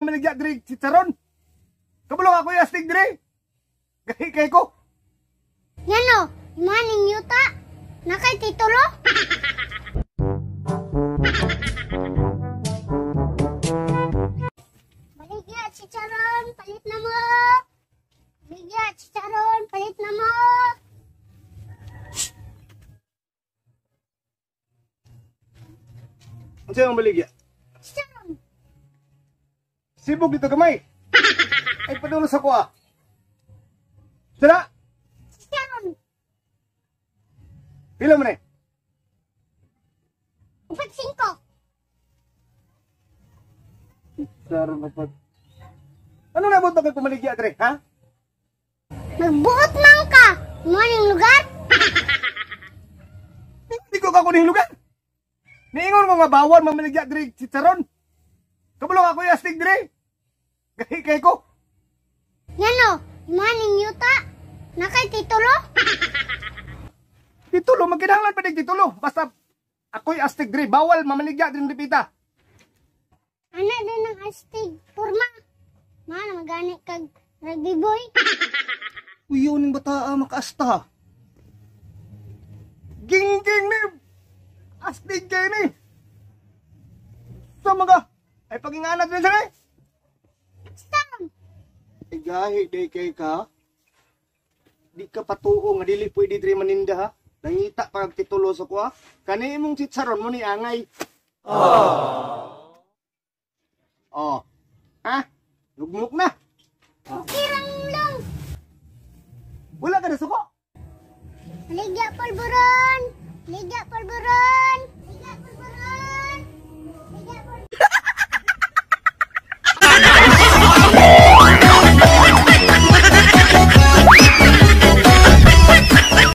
Maligya diri chicharon. Kabulong ako astig diri. Gahi kay ko. Ngano, imaning yuta? Nakay titulo? Baligya, chicharon, palit na mo. Baligya, chicharon, palit na mo. Ano sa'yo ang baligya? Chicharon. Sibog dito gamay. Ay padulos ako ah. Sira, Chicharon. pila mo na eh. 4-5. Sarang kapag. Ano na ba kay kumaligya diri, ha? Nagbuot man ka. Imaning lugar? Hindi ko ka kuning lugar. Niingon ko nga bawal mamaligya diri chicharon. Kabulong ako astig diri. Gahi kay ko. Ngano, imaning yuta? Nakay titulo? Titulo, magkinahanglan pa dig titulo. Basta ako'y astig diri, bawal mamaligya diri dipita. Ana din ng astig. Purma. Mana magani kag rugby boy. Uyo ning bata makaasta. Ging ni. Astig kay ni. Sa mga ay paginganat din sa Chicharon. ay gahi day kay ka. Di ka patuo nga dili pwede diri maninda ha. Nangita pag titulo sa ko ha. Kani imong chicharon mo ni angay. Oh,